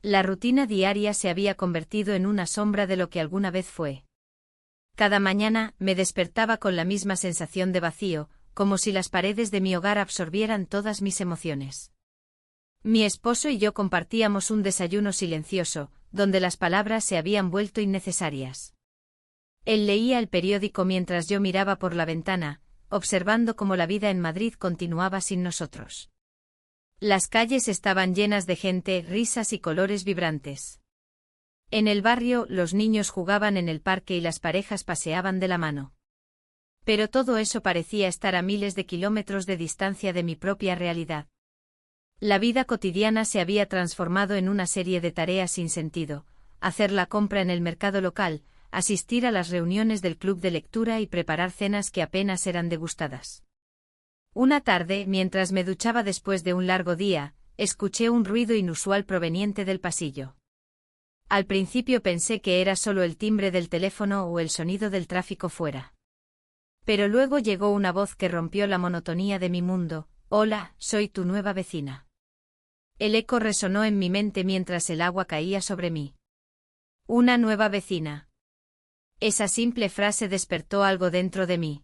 La rutina diaria se había convertido en una sombra de lo que alguna vez fue. Cada mañana me despertaba con la misma sensación de vacío, como si las paredes de mi hogar absorbieran todas mis emociones. Mi esposo y yo compartíamos un desayuno silencioso, donde las palabras se habían vuelto innecesarias. Él leía el periódico mientras yo miraba por la ventana, observando cómo la vida en Madrid continuaba sin nosotros. Las calles estaban llenas de gente, risas y colores vibrantes. En el barrio, los niños jugaban en el parque y las parejas paseaban de la mano. Pero todo eso parecía estar a miles de kilómetros de distancia de mi propia realidad. La vida cotidiana se había transformado en una serie de tareas sin sentido: hacer la compra en el mercado local, asistir a las reuniones del club de lectura y preparar cenas que apenas eran degustadas. Una tarde, mientras me duchaba después de un largo día, escuché un ruido inusual proveniente del pasillo. Al principio pensé que era solo el timbre del teléfono o el sonido del tráfico fuera. Pero luego llegó una voz que rompió la monotonía de mi mundo: «Hola, soy tu nueva vecina». El eco resonó en mi mente mientras el agua caía sobre mí. Una nueva vecina. Esa simple frase despertó algo dentro de mí.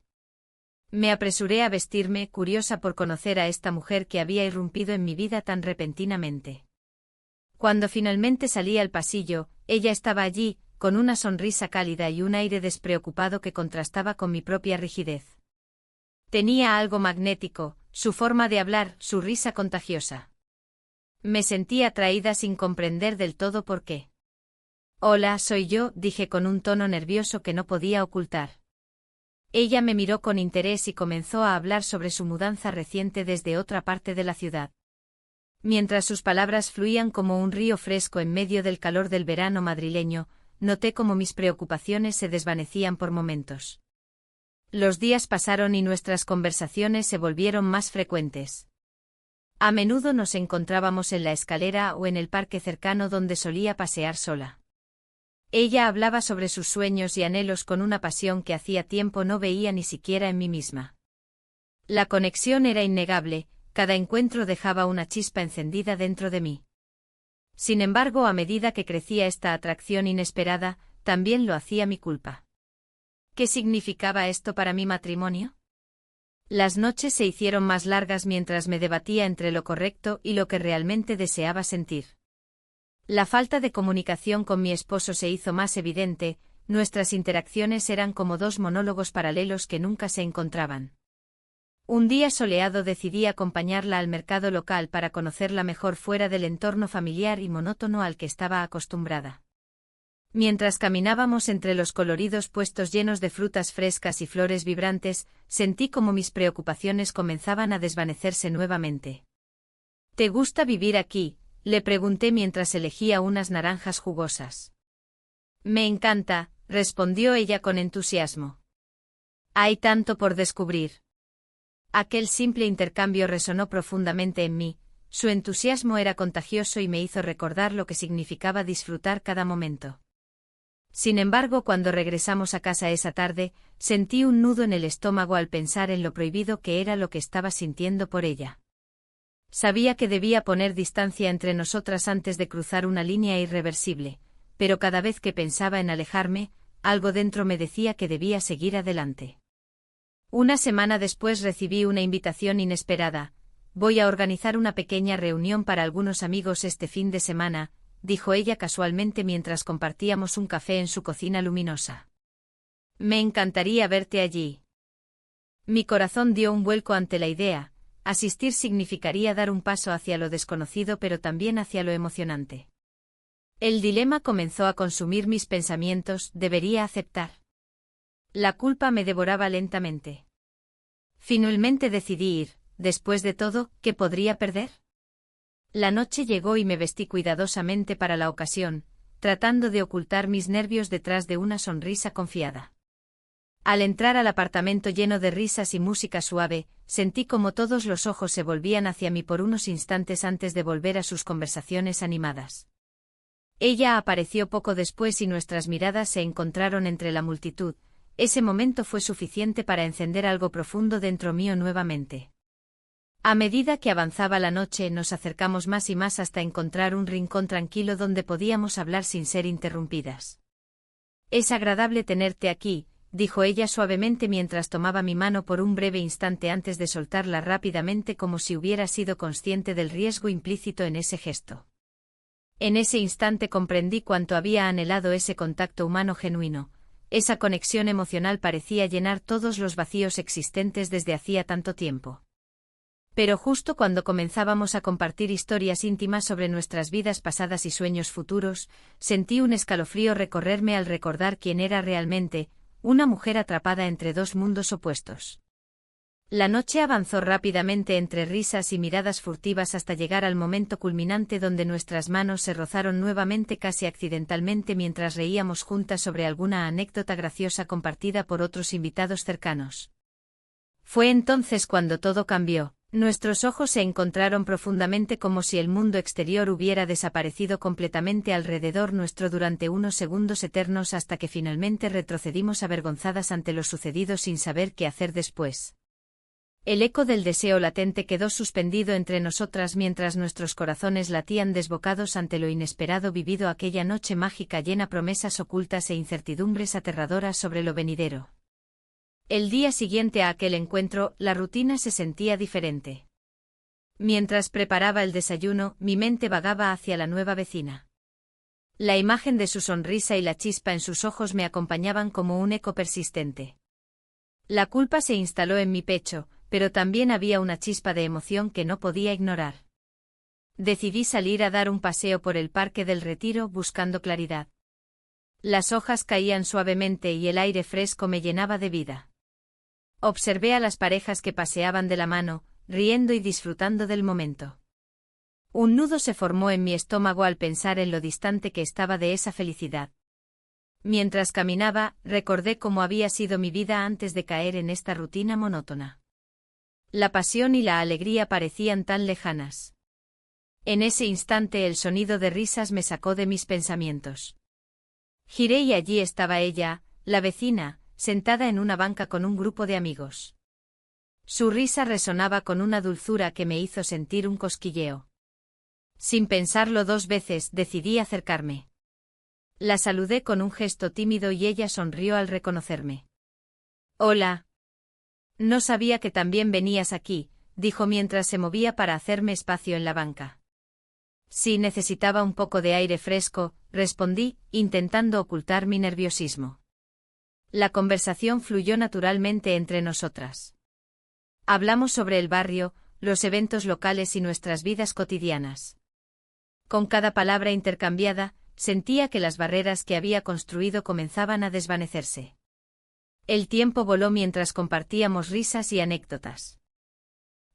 Me apresuré a vestirme, curiosa por conocer a esta mujer que había irrumpido en mi vida tan repentinamente. Cuando finalmente salí al pasillo, ella estaba allí, con una sonrisa cálida y un aire despreocupado que contrastaba con mi propia rigidez. Tenía algo magnético, su forma de hablar, su risa contagiosa. Me sentí atraída sin comprender del todo por qué. «Hola, soy yo», dije con un tono nervioso que no podía ocultar. Ella me miró con interés y comenzó a hablar sobre su mudanza reciente desde otra parte de la ciudad. Mientras sus palabras fluían como un río fresco en medio del calor del verano madrileño, noté cómo mis preocupaciones se desvanecían por momentos. Los días pasaron y nuestras conversaciones se volvieron más frecuentes. A menudo nos encontrábamos en la escalera o en el parque cercano donde solía pasear sola. Ella hablaba sobre sus sueños y anhelos con una pasión que hacía tiempo no veía ni siquiera en mí misma. La conexión era innegable, cada encuentro dejaba una chispa encendida dentro de mí. Sin embargo, a medida que crecía esta atracción inesperada, también lo hacía mi culpa. ¿Qué significaba esto para mi matrimonio? Las noches se hicieron más largas mientras me debatía entre lo correcto y lo que realmente deseaba sentir. La falta de comunicación con mi esposo se hizo más evidente, nuestras interacciones eran como dos monólogos paralelos que nunca se encontraban. Un día soleado decidí acompañarla al mercado local para conocerla mejor fuera del entorno familiar y monótono al que estaba acostumbrada. Mientras caminábamos entre los coloridos puestos llenos de frutas frescas y flores vibrantes, sentí como mis preocupaciones comenzaban a desvanecerse nuevamente. ¿Te gusta vivir aquí?, le pregunté mientras elegía unas naranjas jugosas. Me encanta, respondió ella con entusiasmo. Hay tanto por descubrir. Aquel simple intercambio resonó profundamente en mí, su entusiasmo era contagioso y me hizo recordar lo que significaba disfrutar cada momento. Sin embargo, cuando regresamos a casa esa tarde, sentí un nudo en el estómago al pensar en lo prohibido que era lo que estaba sintiendo por ella. Sabía que debía poner distancia entre nosotras antes de cruzar una línea irreversible, pero cada vez que pensaba en alejarme, algo dentro me decía que debía seguir adelante. Una semana después recibí una invitación inesperada. «Voy a organizar una pequeña reunión para algunos amigos este fin de semana», dijo ella casualmente mientras compartíamos un café en su cocina luminosa. «Me encantaría verte allí». Mi corazón dio un vuelco ante la idea. Asistir significaría dar un paso hacia lo desconocido pero también hacia lo emocionante. El dilema comenzó a consumir mis pensamientos: ¿debería aceptar? La culpa me devoraba lentamente. Finalmente decidí ir. Después de todo, ¿qué podría perder? La noche llegó y me vestí cuidadosamente para la ocasión, tratando de ocultar mis nervios detrás de una sonrisa confiada. Al entrar al apartamento lleno de risas y música suave, sentí como todos los ojos se volvían hacia mí por unos instantes antes de volver a sus conversaciones animadas. Ella apareció poco después y nuestras miradas se encontraron entre la multitud. Ese momento fue suficiente para encender algo profundo dentro mío nuevamente. A medida que avanzaba la noche, nos acercamos más y más hasta encontrar un rincón tranquilo donde podíamos hablar sin ser interrumpidas. «Es agradable tenerte aquí», dijo ella suavemente mientras tomaba mi mano por un breve instante antes de soltarla rápidamente como si hubiera sido consciente del riesgo implícito en ese gesto. En ese instante comprendí cuánto había anhelado ese contacto humano genuino. Esa conexión emocional parecía llenar todos los vacíos existentes desde hacía tanto tiempo. Pero justo cuando comenzábamos a compartir historias íntimas sobre nuestras vidas pasadas y sueños futuros, sentí un escalofrío recorrerme al recordar quién era realmente, una mujer atrapada entre dos mundos opuestos. La noche avanzó rápidamente entre risas y miradas furtivas hasta llegar al momento culminante donde nuestras manos se rozaron nuevamente casi accidentalmente mientras reíamos juntas sobre alguna anécdota graciosa compartida por otros invitados cercanos. Fue entonces cuando todo cambió. Nuestros ojos se encontraron profundamente como si el mundo exterior hubiera desaparecido completamente alrededor nuestro durante unos segundos eternos hasta que finalmente retrocedimos avergonzadas ante lo sucedido sin saber qué hacer después. El eco del deseo latente quedó suspendido entre nosotras mientras nuestros corazones latían desbocados ante lo inesperado vivido aquella noche mágica llena promesas ocultas e incertidumbres aterradoras sobre lo venidero. El día siguiente a aquel encuentro, la rutina se sentía diferente. Mientras preparaba el desayuno, mi mente vagaba hacia la nueva vecina. La imagen de su sonrisa y la chispa en sus ojos me acompañaban como un eco persistente. La culpa se instaló en mi pecho, pero también había una chispa de emoción que no podía ignorar. Decidí salir a dar un paseo por el Parque del Retiro buscando claridad. Las hojas caían suavemente y el aire fresco me llenaba de vida. Observé a las parejas que paseaban de la mano, riendo y disfrutando del momento. Un nudo se formó en mi estómago al pensar en lo distante que estaba de esa felicidad. Mientras caminaba, recordé cómo había sido mi vida antes de caer en esta rutina monótona. La pasión y la alegría parecían tan lejanas. En ese instante el sonido de risas me sacó de mis pensamientos. Giré y allí estaba ella, la vecina, sentada en una banca con un grupo de amigos. Su risa resonaba con una dulzura que me hizo sentir un cosquilleo. Sin pensarlo dos veces, decidí acercarme. La saludé con un gesto tímido y ella sonrió al reconocerme. «Hola. No sabía que también venías aquí», dijo mientras se movía para hacerme espacio en la banca. «Sí, necesitaba un poco de aire fresco», respondí, intentando ocultar mi nerviosismo. La conversación fluyó naturalmente entre nosotras. Hablamos sobre el barrio, los eventos locales y nuestras vidas cotidianas. Con cada palabra intercambiada, sentía que las barreras que había construido comenzaban a desvanecerse. El tiempo voló mientras compartíamos risas y anécdotas.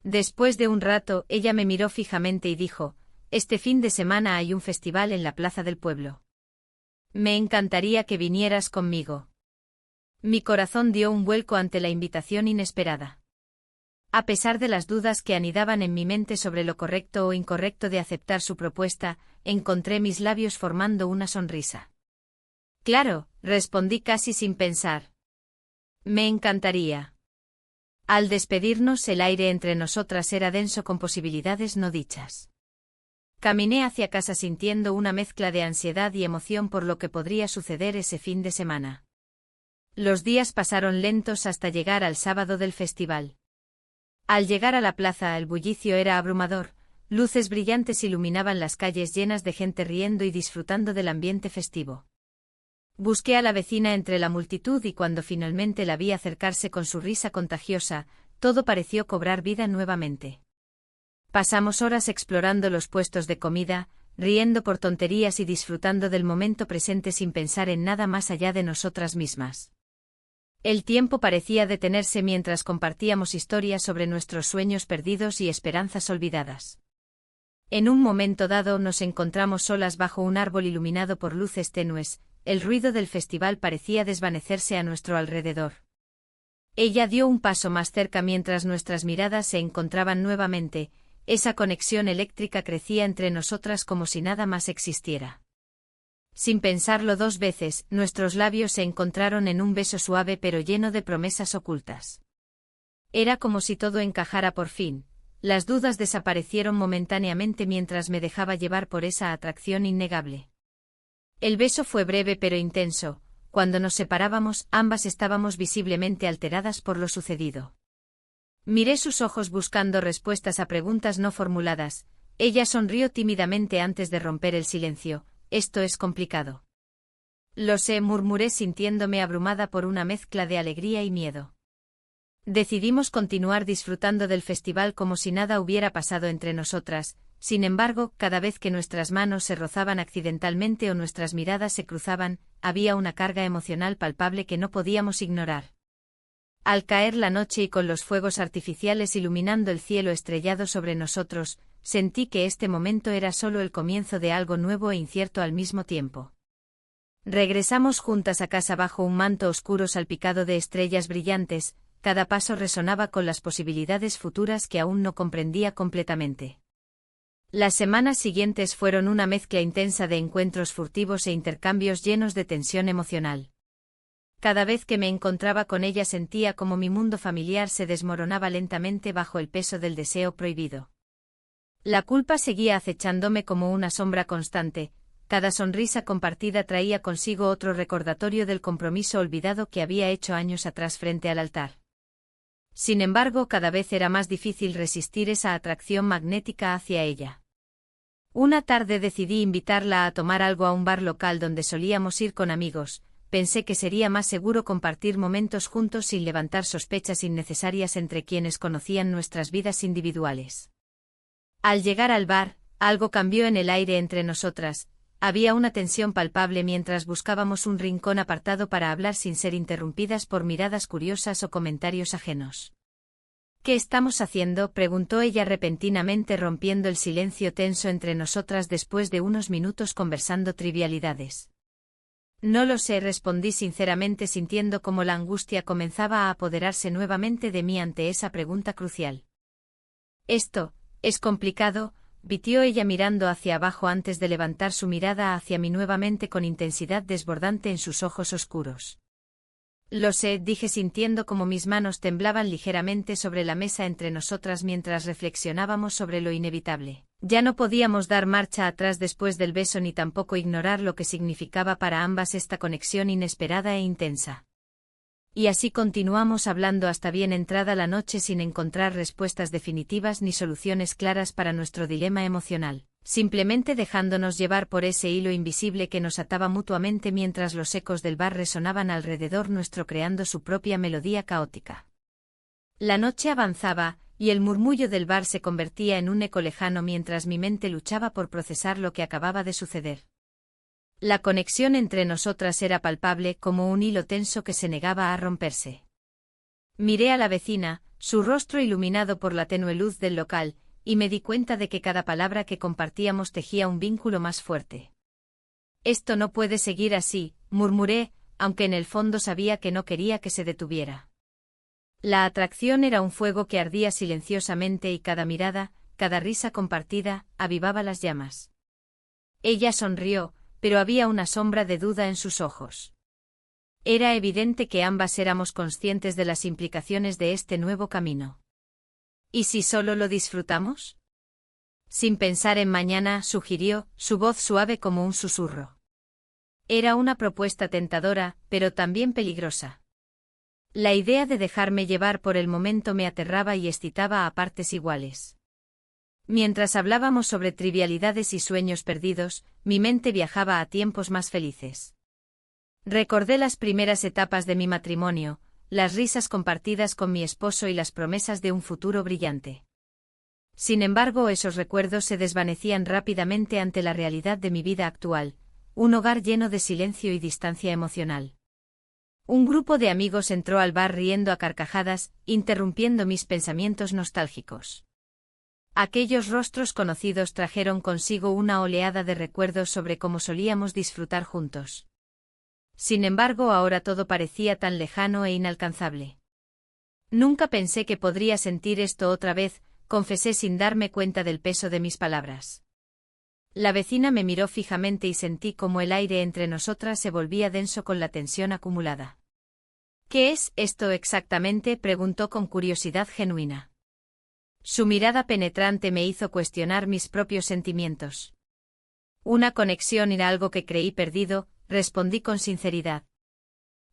Después de un rato, ella me miró fijamente y dijo: «Este fin de semana hay un festival en la plaza del pueblo. Me encantaría que vinieras conmigo». Mi corazón dio un vuelco ante la invitación inesperada. A pesar de las dudas que anidaban en mi mente sobre lo correcto o incorrecto de aceptar su propuesta, encontré mis labios formando una sonrisa. «Claro», respondí casi sin pensar. «Me encantaría». Al despedirnos, el aire entre nosotras era denso con posibilidades no dichas. Caminé hacia casa sintiendo una mezcla de ansiedad y emoción por lo que podría suceder ese fin de semana. Los días pasaron lentos hasta llegar al sábado del festival. Al llegar a la plaza, el bullicio era abrumador, luces brillantes iluminaban las calles llenas de gente riendo y disfrutando del ambiente festivo. Busqué a la vecina entre la multitud y cuando finalmente la vi acercarse con su risa contagiosa, todo pareció cobrar vida nuevamente. Pasamos horas explorando los puestos de comida, riendo por tonterías y disfrutando del momento presente sin pensar en nada más allá de nosotras mismas. El tiempo parecía detenerse mientras compartíamos historias sobre nuestros sueños perdidos y esperanzas olvidadas. En un momento dado nos encontramos solas bajo un árbol iluminado por luces tenues, el ruido del festival parecía desvanecerse a nuestro alrededor. Ella dio un paso más cerca mientras nuestras miradas se encontraban nuevamente, esa conexión eléctrica crecía entre nosotras como si nada más existiera. Sin pensarlo dos veces, nuestros labios se encontraron en un beso suave pero lleno de promesas ocultas. Era como si todo encajara por fin, las dudas desaparecieron momentáneamente mientras me dejaba llevar por esa atracción innegable. El beso fue breve pero intenso. Cuando nos separábamos, ambas estábamos visiblemente alteradas por lo sucedido. Miré sus ojos buscando respuestas a preguntas no formuladas. Ella sonrió tímidamente antes de romper el silencio. Esto es complicado. Lo sé, murmuré sintiéndome abrumada por una mezcla de alegría y miedo. Decidimos continuar disfrutando del festival como si nada hubiera pasado entre nosotras. Sin embargo, cada vez que nuestras manos se rozaban accidentalmente o nuestras miradas se cruzaban, había una carga emocional palpable que no podíamos ignorar. Al caer la noche y con los fuegos artificiales iluminando el cielo estrellado sobre nosotros, sentí que este momento era solo el comienzo de algo nuevo e incierto al mismo tiempo. Regresamos juntas a casa bajo un manto oscuro salpicado de estrellas brillantes. Cada paso resonaba con las posibilidades futuras que aún no comprendía completamente. Las semanas siguientes fueron una mezcla intensa de encuentros furtivos e intercambios llenos de tensión emocional. Cada vez que me encontraba con ella sentía como mi mundo familiar se desmoronaba lentamente bajo el peso del deseo prohibido. La culpa seguía acechándome como una sombra constante. Cada sonrisa compartida traía consigo otro recordatorio del compromiso olvidado que había hecho años atrás frente al altar. Sin embargo, cada vez era más difícil resistir esa atracción magnética hacia ella. Una tarde decidí invitarla a tomar algo a un bar local donde solíamos ir con amigos. Pensé que sería más seguro compartir momentos juntos sin levantar sospechas innecesarias entre quienes conocían nuestras vidas individuales. Al llegar al bar, algo cambió en el aire entre nosotras. Había una tensión palpable mientras buscábamos un rincón apartado para hablar sin ser interrumpidas por miradas curiosas o comentarios ajenos. ¿Qué estamos haciendo?, preguntó ella repentinamente rompiendo el silencio tenso entre nosotras después de unos minutos conversando trivialidades. No lo sé, respondí sinceramente sintiendo cómo la angustia comenzaba a apoderarse nuevamente de mí ante esa pregunta crucial. Esto es complicado, bitió ella mirando hacia abajo antes de levantar su mirada hacia mí nuevamente con intensidad desbordante en sus ojos oscuros. Lo sé, dije sintiendo como mis manos temblaban ligeramente sobre la mesa entre nosotras mientras reflexionábamos sobre lo inevitable. Ya no podíamos dar marcha atrás después del beso ni tampoco ignorar lo que significaba para ambas esta conexión inesperada e intensa. Y así continuamos hablando hasta bien entrada la noche sin encontrar respuestas definitivas ni soluciones claras para nuestro dilema emocional, simplemente dejándonos llevar por ese hilo invisible que nos ataba mutuamente mientras los ecos del bar resonaban alrededor nuestro creando su propia melodía caótica. La noche avanzaba, y el murmullo del bar se convertía en un eco lejano mientras mi mente luchaba por procesar lo que acababa de suceder. La conexión entre nosotras era palpable como un hilo tenso que se negaba a romperse. Miré a la vecina, su rostro iluminado por la tenue luz del local, y me di cuenta de que cada palabra que compartíamos tejía un vínculo más fuerte. Esto no puede seguir así, murmuré, aunque en el fondo sabía que no quería que se detuviera. La atracción era un fuego que ardía silenciosamente y cada mirada, cada risa compartida, avivaba las llamas. Ella sonrió, pero había una sombra de duda en sus ojos. Era evidente que ambas éramos conscientes de las implicaciones de este nuevo camino. ¿Y si solo lo disfrutamos? Sin pensar en mañana, sugirió, su voz suave como un susurro. Era una propuesta tentadora, pero también peligrosa. La idea de dejarme llevar por el momento me aterraba y excitaba a partes iguales. Mientras hablábamos sobre trivialidades y sueños perdidos, mi mente viajaba a tiempos más felices. Recordé las primeras etapas de mi matrimonio, las risas compartidas con mi esposo y las promesas de un futuro brillante. Sin embargo, esos recuerdos se desvanecían rápidamente ante la realidad de mi vida actual, un hogar lleno de silencio y distancia emocional. Un grupo de amigos entró al bar riendo a carcajadas, interrumpiendo mis pensamientos nostálgicos. Aquellos rostros conocidos trajeron consigo una oleada de recuerdos sobre cómo solíamos disfrutar juntos. Sin embargo, ahora todo parecía tan lejano e inalcanzable. Nunca pensé que podría sentir esto otra vez, confesé sin darme cuenta del peso de mis palabras. La vecina me miró fijamente y sentí como el aire entre nosotras se volvía denso con la tensión acumulada. ¿Qué es esto exactamente?, preguntó con curiosidad genuina. Su mirada penetrante me hizo cuestionar mis propios sentimientos. Una conexión era algo que creí perdido, respondí con sinceridad.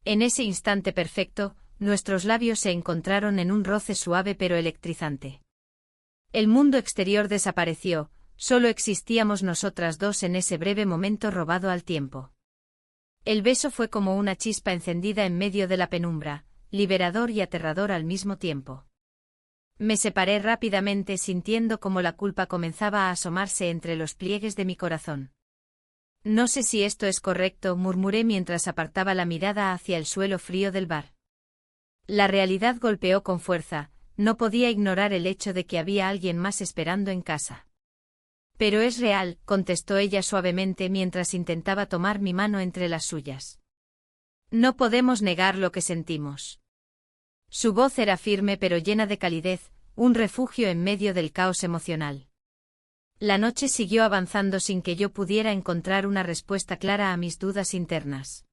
En ese instante perfecto, nuestros labios se encontraron en un roce suave pero electrizante. El mundo exterior desapareció, solo existíamos nosotras dos en ese breve momento robado al tiempo. El beso fue como una chispa encendida en medio de la penumbra, liberador y aterrador al mismo tiempo. Me separé rápidamente sintiendo como la culpa comenzaba a asomarse entre los pliegues de mi corazón. No sé si esto es correcto, murmuré mientras apartaba la mirada hacia el suelo frío del bar. La realidad golpeó con fuerza, no podía ignorar el hecho de que había alguien más esperando en casa. Pero es real, contestó ella suavemente mientras intentaba tomar mi mano entre las suyas. No podemos negar lo que sentimos. Su voz era firme pero llena de calidez, un refugio en medio del caos emocional. La noche siguió avanzando sin que yo pudiera encontrar una respuesta clara a mis dudas internas.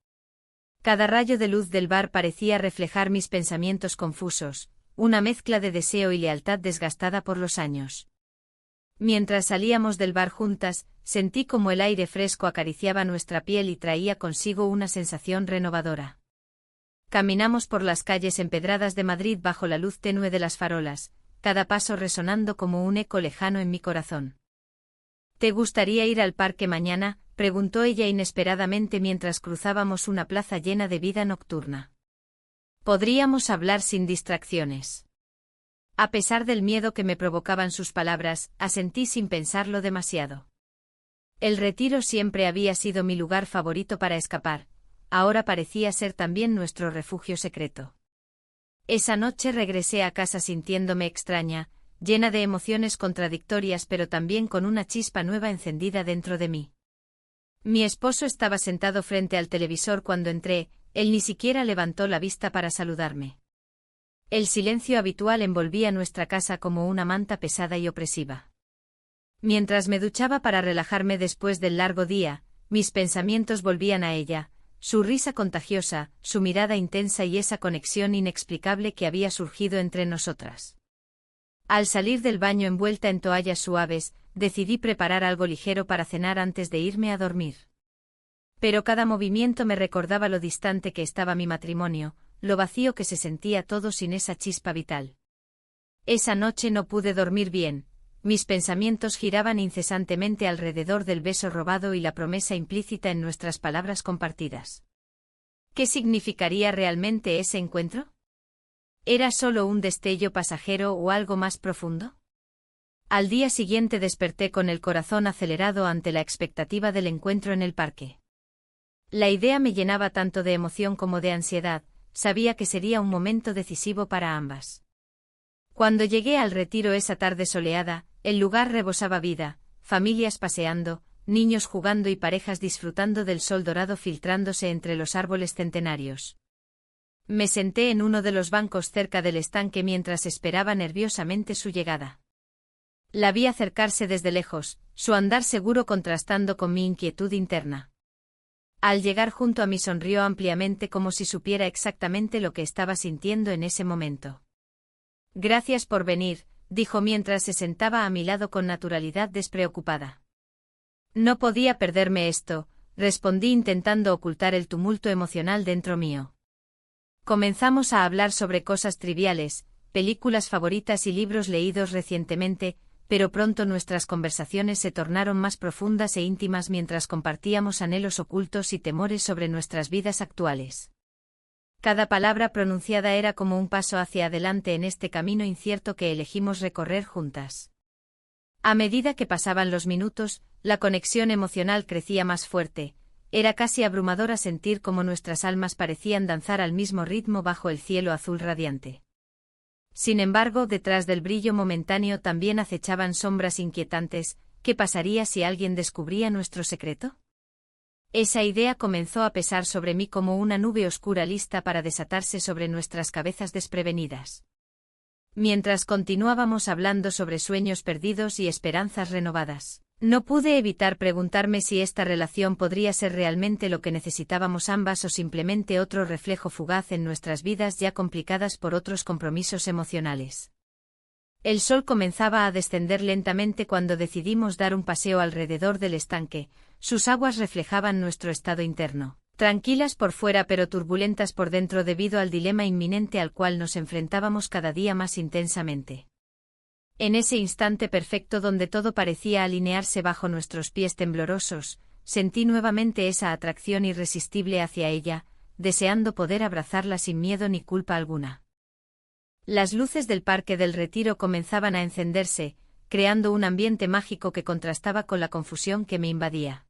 Cada rayo de luz del bar parecía reflejar mis pensamientos confusos, una mezcla de deseo y lealtad desgastada por los años. Mientras salíamos del bar juntas, sentí como el aire fresco acariciaba nuestra piel y traía consigo una sensación renovadora. Caminamos por las calles empedradas de Madrid bajo la luz tenue de las farolas, cada paso resonando como un eco lejano en mi corazón. ¿Te gustaría ir al parque mañana?, preguntó ella inesperadamente mientras cruzábamos una plaza llena de vida nocturna. Podríamos hablar sin distracciones. A pesar del miedo que me provocaban sus palabras, asentí sin pensarlo demasiado. El retiro siempre había sido mi lugar favorito para escapar, ahora parecía ser también nuestro refugio secreto. Esa noche regresé a casa sintiéndome extraña, llena de emociones contradictorias pero también con una chispa nueva encendida dentro de mí. Mi esposo estaba sentado frente al televisor cuando entré, él ni siquiera levantó la vista para saludarme. El silencio habitual envolvía nuestra casa como una manta pesada y opresiva. Mientras me duchaba para relajarme después del largo día, mis pensamientos volvían a ella, su risa contagiosa, su mirada intensa y esa conexión inexplicable que había surgido entre nosotras. Al salir del baño envuelta en toallas suaves, decidí preparar algo ligero para cenar antes de irme a dormir. Pero cada movimiento me recordaba lo distante que estaba mi matrimonio, lo vacío que se sentía todo sin esa chispa vital. Esa noche no pude dormir bien, mis pensamientos giraban incesantemente alrededor del beso robado y la promesa implícita en nuestras palabras compartidas. ¿Qué significaría realmente ese encuentro? ¿Era solo un destello pasajero o algo más profundo? Al día siguiente desperté con el corazón acelerado ante la expectativa del encuentro en el parque. La idea me llenaba tanto de emoción como de ansiedad, sabía que sería un momento decisivo para ambas. Cuando llegué al retiro esa tarde soleada, el lugar rebosaba vida, familias paseando, niños jugando y parejas disfrutando del sol dorado filtrándose entre los árboles centenarios. Me senté en uno de los bancos cerca del estanque mientras esperaba nerviosamente su llegada. La vi acercarse desde lejos, su andar seguro contrastando con mi inquietud interna. Al llegar junto a mí sonrió ampliamente como si supiera exactamente lo que estaba sintiendo en ese momento. Gracias por venir, dijo mientras se sentaba a mi lado con naturalidad despreocupada. No podía perderme esto, respondí intentando ocultar el tumulto emocional dentro mío. Comenzamos a hablar sobre cosas triviales, películas favoritas y libros leídos recientemente, pero pronto nuestras conversaciones se tornaron más profundas e íntimas mientras compartíamos anhelos ocultos y temores sobre nuestras vidas actuales. Cada palabra pronunciada era como un paso hacia adelante en este camino incierto que elegimos recorrer juntas. A medida que pasaban los minutos, la conexión emocional crecía más fuerte, era casi abrumadora sentir cómo nuestras almas parecían danzar al mismo ritmo bajo el cielo azul radiante. Sin embargo, detrás del brillo momentáneo también acechaban sombras inquietantes. ¿Qué pasaría si alguien descubría nuestro secreto? Esa idea comenzó a pesar sobre mí como una nube oscura lista para desatarse sobre nuestras cabezas desprevenidas. Mientras continuábamos hablando sobre sueños perdidos y esperanzas renovadas, no pude evitar preguntarme si esta relación podría ser realmente lo que necesitábamos ambas o simplemente otro reflejo fugaz en nuestras vidas ya complicadas por otros compromisos emocionales. El sol comenzaba a descender lentamente cuando decidimos dar un paseo alrededor del estanque. Sus aguas reflejaban nuestro estado interno, tranquilas por fuera pero turbulentas por dentro debido al dilema inminente al cual nos enfrentábamos cada día más intensamente. En ese instante perfecto donde todo parecía alinearse bajo nuestros pies temblorosos, sentí nuevamente esa atracción irresistible hacia ella, deseando poder abrazarla sin miedo ni culpa alguna. Las luces del Parque del Retiro comenzaban a encenderse, creando un ambiente mágico que contrastaba con la confusión que me invadía.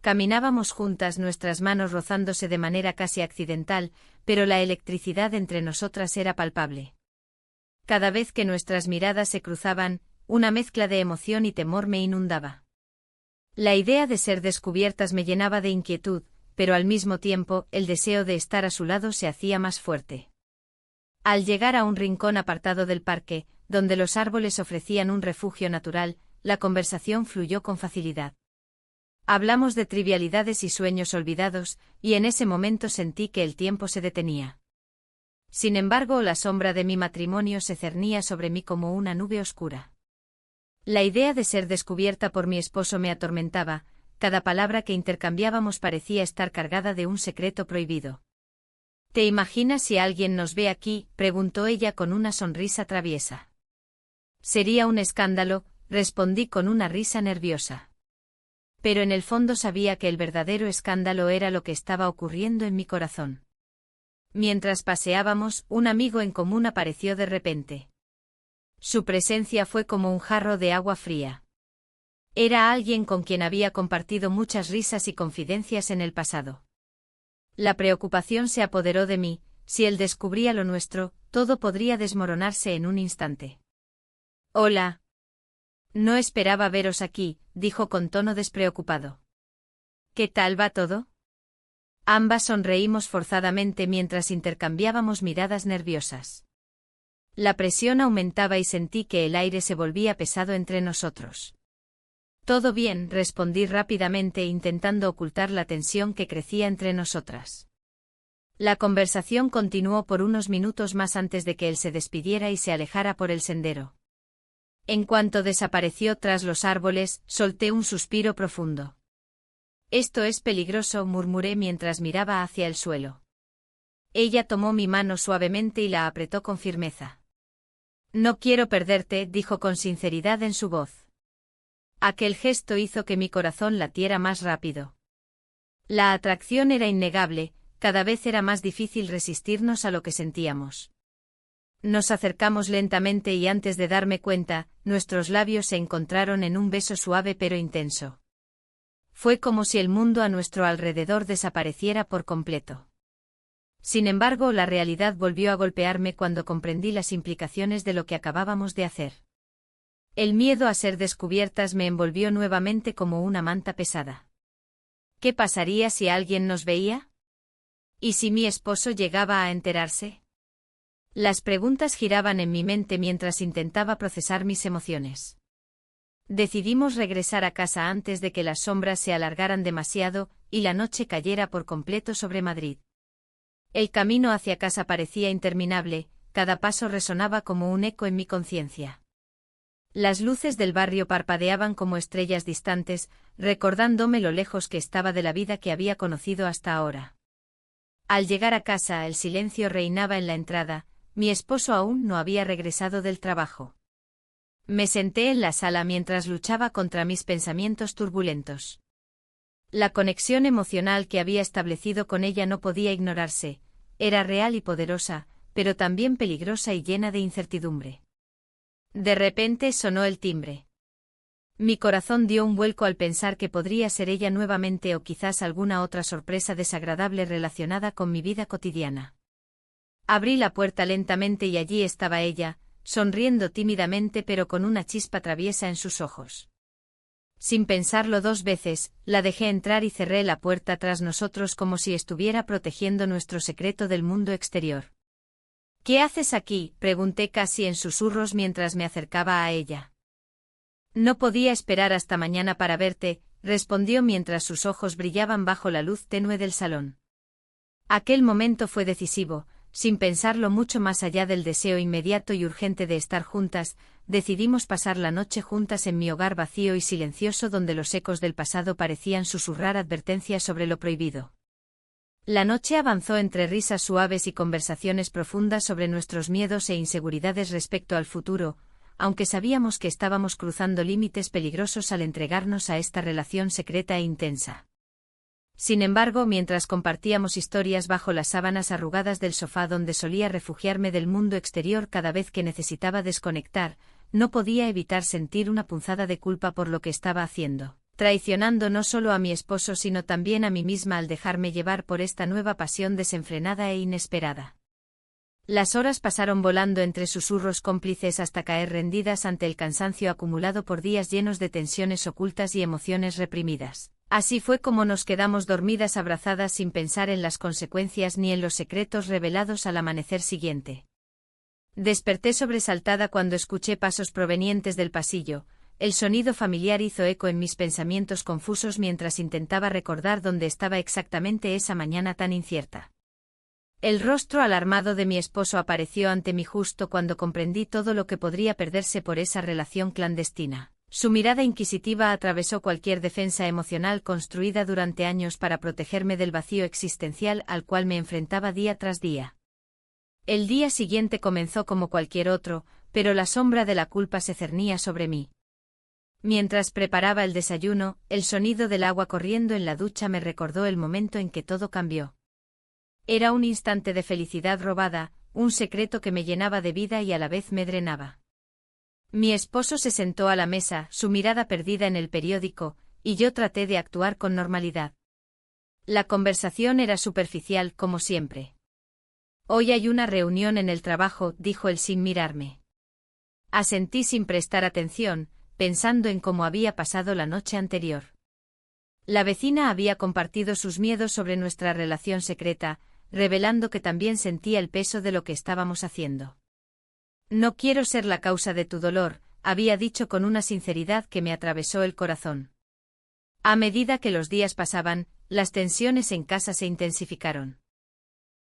Caminábamos juntas, nuestras manos rozándose de manera casi accidental, pero la electricidad entre nosotras era palpable. Cada vez que nuestras miradas se cruzaban, una mezcla de emoción y temor me inundaba. La idea de ser descubiertas me llenaba de inquietud, pero al mismo tiempo el deseo de estar a su lado se hacía más fuerte. Al llegar a un rincón apartado del parque, donde los árboles ofrecían un refugio natural, la conversación fluyó con facilidad. Hablamos de trivialidades y sueños olvidados, y en ese momento sentí que el tiempo se detenía. Sin embargo, la sombra de mi matrimonio se cernía sobre mí como una nube oscura. La idea de ser descubierta por mi esposo me atormentaba, cada palabra que intercambiábamos parecía estar cargada de un secreto prohibido. ¿Te imaginas si alguien nos ve aquí?, preguntó ella con una sonrisa traviesa. Sería un escándalo, respondí con una risa nerviosa. Pero en el fondo sabía que el verdadero escándalo era lo que estaba ocurriendo en mi corazón. Mientras paseábamos, un amigo en común apareció de repente. Su presencia fue como un jarro de agua fría. Era alguien con quien había compartido muchas risas y confidencias en el pasado. La preocupación se apoderó de mí, si él descubría lo nuestro, todo podría desmoronarse en un instante. Hola. No esperaba veros aquí, dijo con tono despreocupado. ¿Qué tal va todo? Ambas sonreímos forzadamente mientras intercambiábamos miradas nerviosas. La presión aumentaba y sentí que el aire se volvía pesado entre nosotros. Todo bien, respondí rápidamente intentando ocultar la tensión que crecía entre nosotras. La conversación continuó por unos minutos más antes de que él se despidiera y se alejara por el sendero. En cuanto desapareció tras los árboles, solté un suspiro profundo. Esto es peligroso, murmuré mientras miraba hacia el suelo. Ella tomó mi mano suavemente y la apretó con firmeza. No quiero perderte, dijo con sinceridad en su voz. Aquel gesto hizo que mi corazón latiera más rápido. La atracción era innegable, cada vez era más difícil resistirnos a lo que sentíamos. Nos acercamos lentamente y antes de darme cuenta, nuestros labios se encontraron en un beso suave pero intenso. Fue como si el mundo a nuestro alrededor desapareciera por completo. Sin embargo, la realidad volvió a golpearme cuando comprendí las implicaciones de lo que acabábamos de hacer. El miedo a ser descubiertas me envolvió nuevamente como una manta pesada. ¿Qué pasaría si alguien nos veía? ¿Y si mi esposo llegaba a enterarse? Las preguntas giraban en mi mente mientras intentaba procesar mis emociones. Decidimos regresar a casa antes de que las sombras se alargaran demasiado y la noche cayera por completo sobre Madrid. El camino hacia casa parecía interminable, cada paso resonaba como un eco en mi conciencia. Las luces del barrio parpadeaban como estrellas distantes, recordándome lo lejos que estaba de la vida que había conocido hasta ahora. Al llegar a casa, el silencio reinaba en la entrada, mi esposo aún no había regresado del trabajo. Me senté en la sala mientras luchaba contra mis pensamientos turbulentos. La conexión emocional que había establecido con ella no podía ignorarse, era real y poderosa, pero también peligrosa y llena de incertidumbre. De repente sonó el timbre. Mi corazón dio un vuelco al pensar que podría ser ella nuevamente o quizás alguna otra sorpresa desagradable relacionada con mi vida cotidiana. Abrí la puerta lentamente y allí estaba ella, sonriendo tímidamente pero con una chispa traviesa en sus ojos. Sin pensarlo dos veces, la dejé entrar y cerré la puerta tras nosotros como si estuviera protegiendo nuestro secreto del mundo exterior. ¿Qué haces aquí?, pregunté casi en susurros mientras me acercaba a ella. No podía esperar hasta mañana para verte, respondió mientras sus ojos brillaban bajo la luz tenue del salón. Aquel momento fue decisivo, sin pensarlo mucho más allá del deseo inmediato y urgente de estar juntas, decidimos pasar la noche juntas en mi hogar vacío y silencioso donde los ecos del pasado parecían susurrar advertencias sobre lo prohibido. La noche avanzó entre risas suaves y conversaciones profundas sobre nuestros miedos e inseguridades respecto al futuro, aunque sabíamos que estábamos cruzando límites peligrosos al entregarnos a esta relación secreta e intensa. Sin embargo, mientras compartíamos historias bajo las sábanas arrugadas del sofá donde solía refugiarme del mundo exterior cada vez que necesitaba desconectar, no podía evitar sentir una punzada de culpa por lo que estaba haciendo, traicionando no solo a mi esposo sino también a mí misma al dejarme llevar por esta nueva pasión desenfrenada e inesperada. Las horas pasaron volando entre susurros cómplices hasta caer rendidas ante el cansancio acumulado por días llenos de tensiones ocultas y emociones reprimidas. Así fue como nos quedamos dormidas abrazadas sin pensar en las consecuencias ni en los secretos revelados al amanecer siguiente. Desperté sobresaltada cuando escuché pasos provenientes del pasillo. El sonido familiar hizo eco en mis pensamientos confusos mientras intentaba recordar dónde estaba exactamente esa mañana tan incierta. El rostro alarmado de mi esposo apareció ante mí justo cuando comprendí todo lo que podría perderse por esa relación clandestina. Su mirada inquisitiva atravesó cualquier defensa emocional construida durante años para protegerme del vacío existencial al cual me enfrentaba día tras día. El día siguiente comenzó como cualquier otro, pero la sombra de la culpa se cernía sobre mí. Mientras preparaba el desayuno, el sonido del agua corriendo en la ducha me recordó el momento en que todo cambió. Era un instante de felicidad robada, un secreto que me llenaba de vida y a la vez me drenaba. Mi esposo se sentó a la mesa, su mirada perdida en el periódico, y yo traté de actuar con normalidad. La conversación era superficial, como siempre. «Hoy hay una reunión en el trabajo», dijo él sin mirarme. Asentí sin prestar atención, pensando en cómo había pasado la noche anterior. La vecina había compartido sus miedos sobre nuestra relación secreta, revelando que también sentía el peso de lo que estábamos haciendo. «No quiero ser la causa de tu dolor», había dicho con una sinceridad que me atravesó el corazón. A medida que los días pasaban, las tensiones en casa se intensificaron.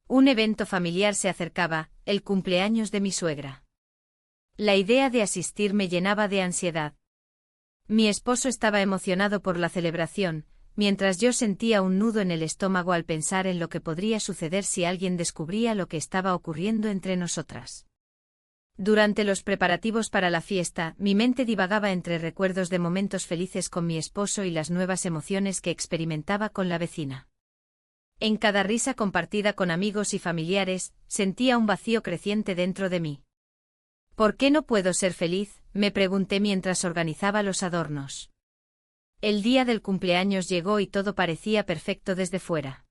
Un evento familiar se acercaba, el cumpleaños de mi suegra. La idea de asistir me llenaba de ansiedad. Mi esposo estaba emocionado por la celebración, mientras yo sentía un nudo en el estómago al pensar en lo que podría suceder si alguien descubría lo que estaba ocurriendo entre nosotras. Durante los preparativos para la fiesta, mi mente divagaba entre recuerdos de momentos felices con mi esposo y las nuevas emociones que experimentaba con la vecina. En cada risa compartida con amigos y familiares, sentía un vacío creciente dentro de mí. ¿Por qué no puedo ser feliz?, me pregunté mientras organizaba los adornos. El día del cumpleaños llegó y todo parecía perfecto desde fuera.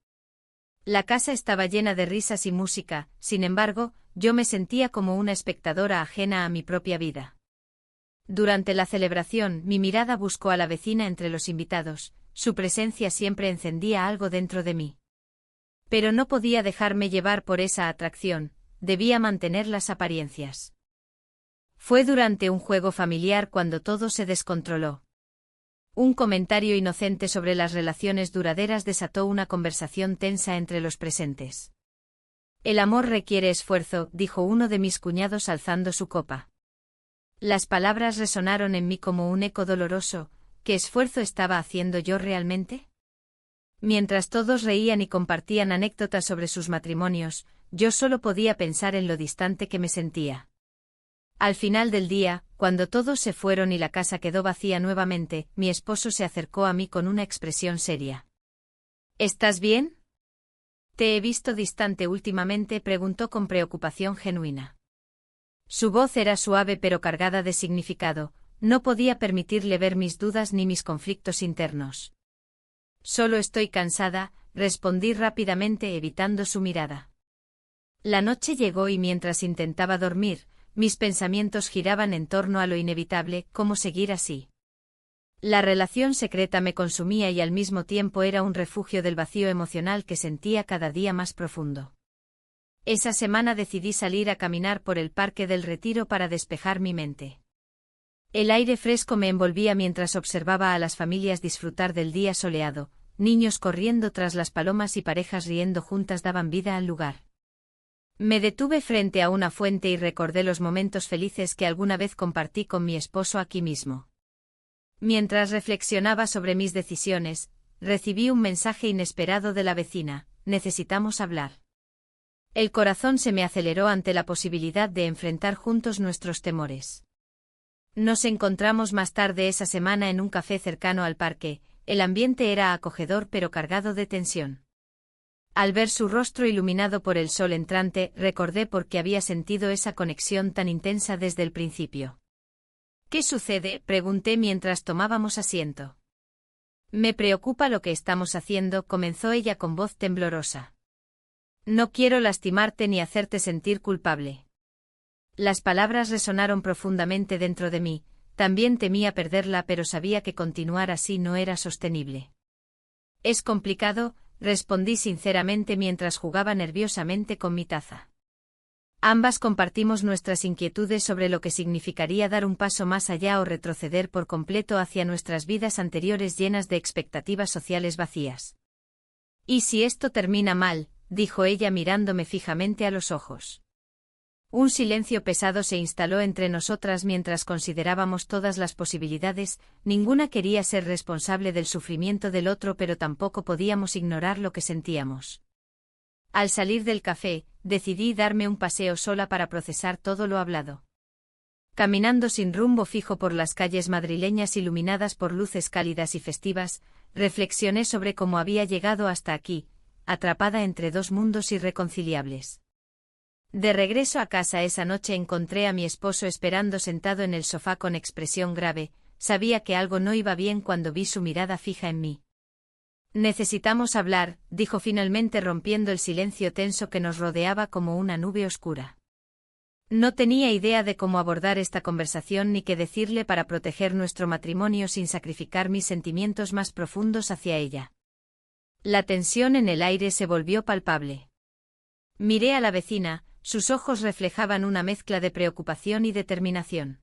La casa estaba llena de risas y música, sin embargo, yo me sentía como una espectadora ajena a mi propia vida. Durante la celebración, mi mirada buscó a la vecina entre los invitados, su presencia siempre encendía algo dentro de mí. Pero no podía dejarme llevar por esa atracción, debía mantener las apariencias. Fue durante un juego familiar cuando todo se descontroló. Un comentario inocente sobre las relaciones duraderas desató una conversación tensa entre los presentes. «El amor requiere esfuerzo», dijo uno de mis cuñados alzando su copa. Las palabras resonaron en mí como un eco doloroso. ¿Qué esfuerzo estaba haciendo yo realmente? Mientras todos reían y compartían anécdotas sobre sus matrimonios, yo solo podía pensar en lo distante que me sentía. Al final del día, cuando todos se fueron y la casa quedó vacía nuevamente, mi esposo se acercó a mí con una expresión seria. «¿Estás bien? ¿Te he visto distante últimamente?», preguntó con preocupación genuina. Su voz era suave pero cargada de significado, no podía permitirle ver mis dudas ni mis conflictos internos. «Solo estoy cansada», respondí rápidamente evitando su mirada. La noche llegó y mientras intentaba dormir, mis pensamientos giraban en torno a lo inevitable, cómo seguir así. La relación secreta me consumía y al mismo tiempo era un refugio del vacío emocional que sentía cada día más profundo. Esa semana decidí salir a caminar por el Parque del Retiro para despejar mi mente. El aire fresco me envolvía mientras observaba a las familias disfrutar del día soleado, niños corriendo tras las palomas y parejas riendo juntas daban vida al lugar. Me detuve frente a una fuente y recordé los momentos felices que alguna vez compartí con mi esposo aquí mismo. Mientras reflexionaba sobre mis decisiones, recibí un mensaje inesperado de la vecina: necesitamos hablar. El corazón se me aceleró ante la posibilidad de enfrentar juntos nuestros temores. Nos encontramos más tarde esa semana en un café cercano al parque. El ambiente era acogedor pero cargado de tensión. Al ver su rostro iluminado por el sol entrante, recordé por qué había sentido esa conexión tan intensa desde el principio. ¿Qué sucede?, pregunté mientras tomábamos asiento. Me preocupa lo que estamos haciendo, comenzó ella con voz temblorosa. No quiero lastimarte ni hacerte sentir culpable. Las palabras resonaron profundamente dentro de mí. También temía perderla, pero sabía que continuar así no era sostenible. Es complicado, respondí sinceramente mientras jugaba nerviosamente con mi taza. Ambas compartimos nuestras inquietudes sobre lo que significaría dar un paso más allá o retroceder por completo hacia nuestras vidas anteriores llenas de expectativas sociales vacías. ¿Y si esto termina mal?, dijo ella mirándome fijamente a los ojos. Un silencio pesado se instaló entre nosotras mientras considerábamos todas las posibilidades. Ninguna quería ser responsable del sufrimiento del otro, pero tampoco podíamos ignorar lo que sentíamos. Al salir del café, decidí darme un paseo sola para procesar todo lo hablado. Caminando sin rumbo fijo por las calles madrileñas iluminadas por luces cálidas y festivas, reflexioné sobre cómo había llegado hasta aquí, atrapada entre dos mundos irreconciliables. De regreso a casa esa noche encontré a mi esposo esperando sentado en el sofá con expresión grave. Sabía que algo no iba bien cuando vi su mirada fija en mí. Necesitamos hablar, dijo finalmente rompiendo el silencio tenso que nos rodeaba como una nube oscura. No tenía idea de cómo abordar esta conversación ni qué decirle para proteger nuestro matrimonio sin sacrificar mis sentimientos más profundos hacia ella. La tensión en el aire se volvió palpable. Miré a la vecina. Sus ojos reflejaban una mezcla de preocupación y determinación.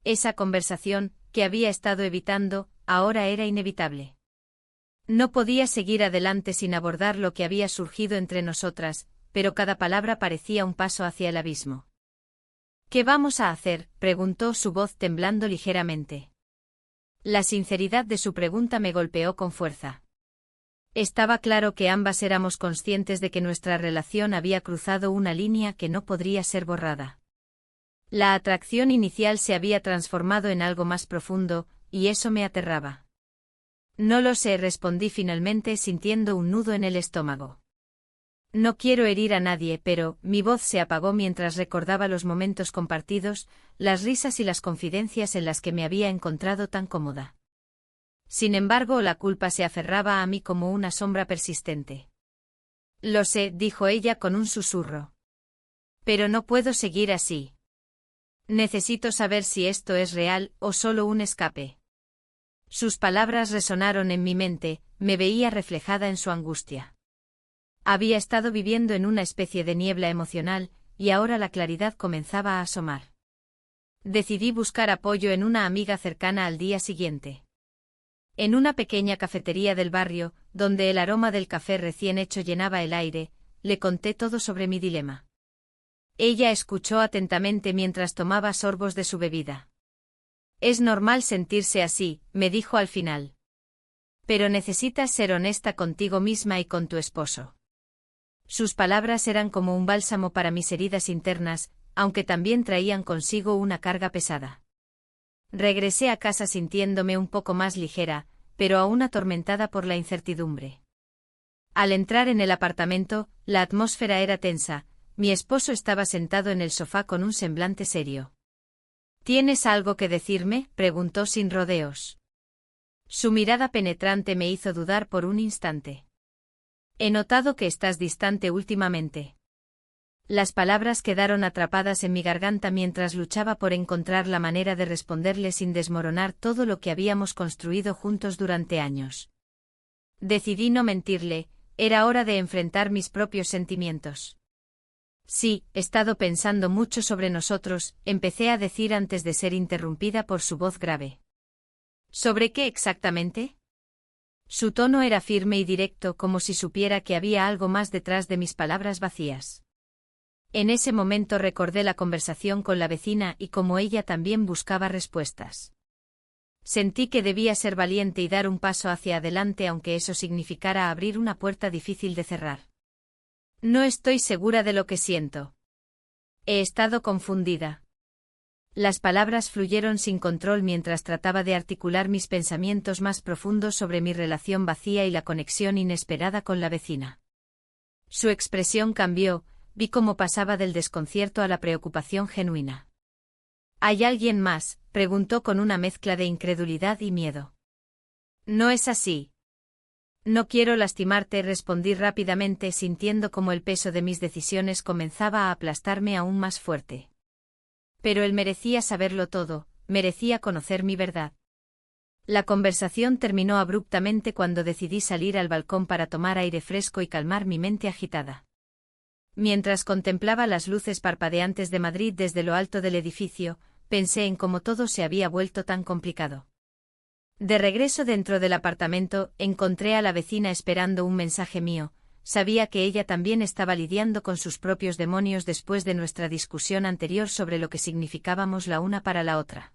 Esa conversación, que había estado evitando, ahora era inevitable. No podía seguir adelante sin abordar lo que había surgido entre nosotras, pero cada palabra parecía un paso hacia el abismo. ¿Qué vamos a hacer?, preguntó su voz temblando ligeramente. La sinceridad de su pregunta me golpeó con fuerza. Estaba claro que ambas éramos conscientes de que nuestra relación había cruzado una línea que no podría ser borrada. La atracción inicial se había transformado en algo más profundo, y eso me aterraba. No lo sé, respondí finalmente sintiendo un nudo en el estómago. No quiero herir a nadie, pero mi voz se apagó mientras recordaba los momentos compartidos, las risas y las confidencias en las que me había encontrado tan cómoda. Sin embargo, la culpa se aferraba a mí como una sombra persistente. Lo sé, dijo ella con un susurro. Pero no puedo seguir así. Necesito saber si esto es real o solo un escape. Sus palabras resonaron en mi mente, me veía reflejada en su angustia. Había estado viviendo en una especie de niebla emocional, y ahora la claridad comenzaba a asomar. Decidí buscar apoyo en una amiga cercana al día siguiente. En una pequeña cafetería del barrio, donde el aroma del café recién hecho llenaba el aire, le conté todo sobre mi dilema. Ella escuchó atentamente mientras tomaba sorbos de su bebida. Es normal sentirse así, me dijo al final. Pero necesitas ser honesta contigo misma y con tu esposo. Sus palabras eran como un bálsamo para mis heridas internas, aunque también traían consigo una carga pesada. Regresé a casa sintiéndome un poco más ligera, pero aún atormentada por la incertidumbre. Al entrar en el apartamento, la atmósfera era tensa. Mi esposo estaba sentado en el sofá con un semblante serio. ¿Tienes algo que decirme?, preguntó sin rodeos. Su mirada penetrante me hizo dudar por un instante. He notado que estás distante últimamente. Las palabras quedaron atrapadas en mi garganta mientras luchaba por encontrar la manera de responderle sin desmoronar todo lo que habíamos construido juntos durante años. Decidí no mentirle, era hora de enfrentar mis propios sentimientos. Sí, he estado pensando mucho sobre nosotros, empecé a decir antes de ser interrumpida por su voz grave. ¿Sobre qué exactamente? Su tono era firme y directo, como si supiera que había algo más detrás de mis palabras vacías. En ese momento recordé la conversación con la vecina y cómo ella también buscaba respuestas. Sentí que debía ser valiente y dar un paso hacia adelante aunque eso significara abrir una puerta difícil de cerrar. No estoy segura de lo que siento. He estado confundida. Las palabras fluyeron sin control mientras trataba de articular mis pensamientos más profundos sobre mi relación vacía y la conexión inesperada con la vecina. Su expresión cambió, vi cómo pasaba del desconcierto a la preocupación genuina. ¿Hay alguien más?, preguntó con una mezcla de incredulidad y miedo. No es así. No quiero lastimarte, respondí rápidamente sintiendo como el peso de mis decisiones comenzaba a aplastarme aún más fuerte. Pero él merecía saberlo todo, merecía conocer mi verdad. La conversación terminó abruptamente cuando decidí salir al balcón para tomar aire fresco y calmar mi mente agitada. Mientras contemplaba las luces parpadeantes de Madrid desde lo alto del edificio, pensé en cómo todo se había vuelto tan complicado. De regreso dentro del apartamento, encontré a la vecina esperando un mensaje mío. Sabía que ella también estaba lidiando con sus propios demonios después de nuestra discusión anterior sobre lo que significábamos la una para la otra.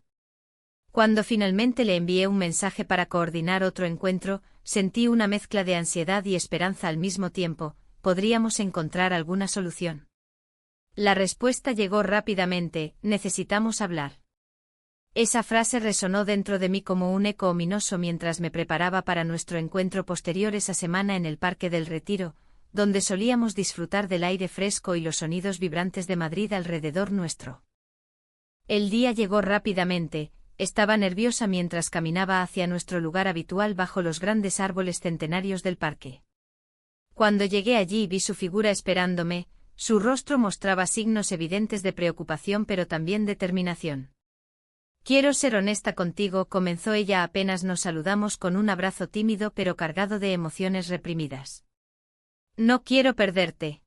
Cuando finalmente le envié un mensaje para coordinar otro encuentro, sentí una mezcla de ansiedad y esperanza al mismo tiempo. ¿Podríamos encontrar alguna solución? La respuesta llegó rápidamente: necesitamos hablar. Esa frase resonó dentro de mí como un eco ominoso mientras me preparaba para nuestro encuentro posterior esa semana en el Parque del Retiro, donde solíamos disfrutar del aire fresco y los sonidos vibrantes de Madrid alrededor nuestro. El día llegó rápidamente. Estaba nerviosa mientras caminaba hacia nuestro lugar habitual bajo los grandes árboles centenarios del parque. Cuando llegué allí vi su figura esperándome, su rostro mostraba signos evidentes de preocupación pero también determinación. Quiero ser honesta contigo, comenzó ella apenas nos saludamos con un abrazo tímido pero cargado de emociones reprimidas. No quiero perderte.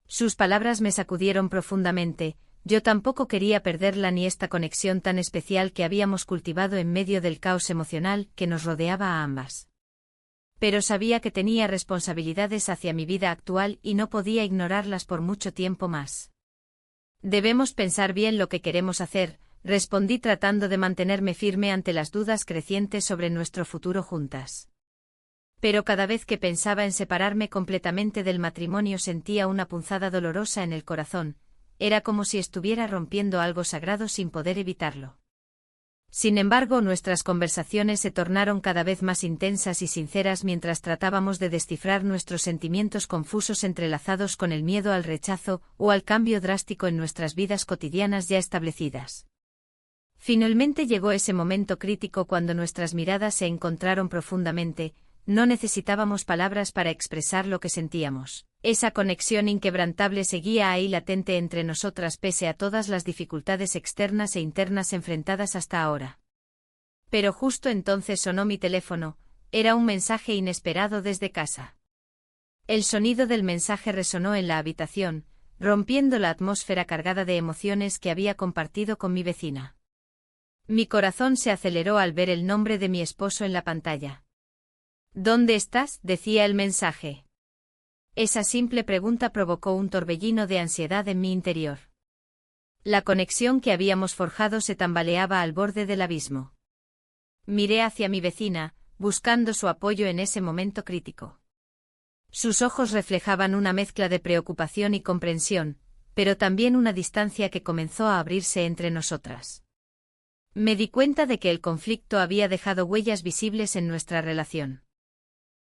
Sus palabras me sacudieron profundamente. Yo tampoco quería perderla ni esta conexión tan especial que habíamos cultivado en medio del caos emocional que nos rodeaba a ambas. Pero sabía que tenía responsabilidades hacia mi vida actual y no podía ignorarlas por mucho tiempo más. Debemos pensar bien lo que queremos hacer, respondí tratando de mantenerme firme ante las dudas crecientes sobre nuestro futuro juntas. Pero cada vez que pensaba en separarme completamente del matrimonio sentía una punzada dolorosa en el corazón. Era como si estuviera rompiendo algo sagrado sin poder evitarlo. Sin embargo, nuestras conversaciones se tornaron cada vez más intensas y sinceras mientras tratábamos de descifrar nuestros sentimientos confusos entrelazados con el miedo al rechazo o al cambio drástico en nuestras vidas cotidianas ya establecidas. Finalmente llegó ese momento crítico cuando nuestras miradas se encontraron profundamente. No necesitábamos palabras para expresar lo que sentíamos. Esa conexión inquebrantable seguía ahí latente entre nosotras pese a todas las dificultades externas e internas enfrentadas hasta ahora. Pero justo entonces sonó mi teléfono. Era un mensaje inesperado desde casa. El sonido del mensaje resonó en la habitación, rompiendo la atmósfera cargada de emociones que había compartido con mi vecina. Mi corazón se aceleró al ver el nombre de mi esposo en la pantalla. ¿Dónde estás?, decía el mensaje. Esa simple pregunta provocó un torbellino de ansiedad en mi interior. La conexión que habíamos forjado se tambaleaba al borde del abismo. Miré hacia mi vecina, buscando su apoyo en ese momento crítico. Sus ojos reflejaban una mezcla de preocupación y comprensión, pero también una distancia que comenzó a abrirse entre nosotras. Me di cuenta de que el conflicto había dejado huellas visibles en nuestra relación.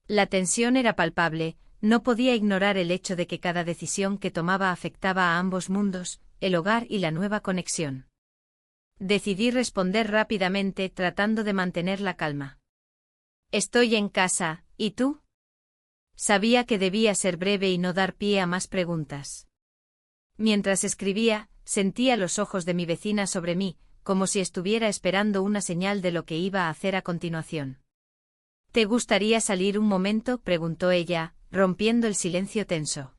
La tensión era palpable, no podía ignorar el hecho de que cada decisión que tomaba afectaba a ambos mundos, el hogar y la nueva conexión. Decidí responder rápidamente tratando de mantener la calma. Estoy en casa, ¿y tú? Sabía que debía ser breve y no dar pie a más preguntas. Mientras escribía, sentía los ojos de mi vecina sobre mí, como si estuviera esperando una señal de lo que iba a hacer a continuación. ¿Te gustaría salir un momento?, preguntó ella, rompiendo el silencio tenso.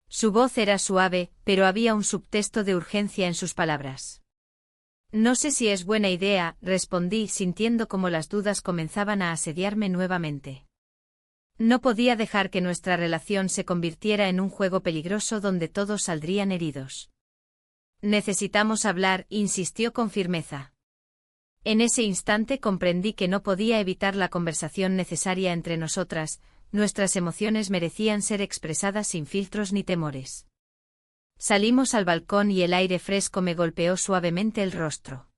Su voz era suave, pero había un subtexto de urgencia en sus palabras. No sé si es buena idea, respondí sintiendo como las dudas comenzaban a asediarme nuevamente. No podía dejar que nuestra relación se convirtiera en un juego peligroso donde todos saldrían heridos. Necesitamos hablar, insistió con firmeza. En ese instante comprendí que no podía evitar la conversación necesaria entre nosotras, nuestras emociones merecían ser expresadas sin filtros ni temores. Salimos al balcón y el aire fresco me golpeó suavemente el rostro.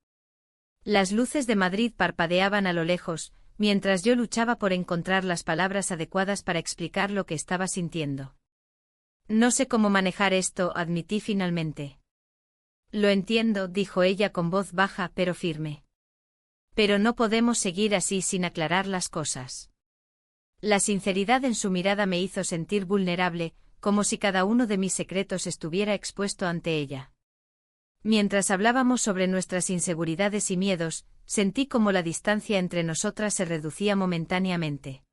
Las luces de Madrid parpadeaban a lo lejos, mientras yo luchaba por encontrar las palabras adecuadas para explicar lo que estaba sintiendo. No sé cómo manejar esto, admití finalmente. Lo entiendo, dijo ella con voz baja pero firme. Pero no podemos seguir así sin aclarar las cosas. La sinceridad en su mirada me hizo sentir vulnerable, como si cada uno de mis secretos estuviera expuesto ante ella. Mientras hablábamos sobre nuestras inseguridades y miedos, sentí como la distancia entre nosotras se reducía momentáneamente.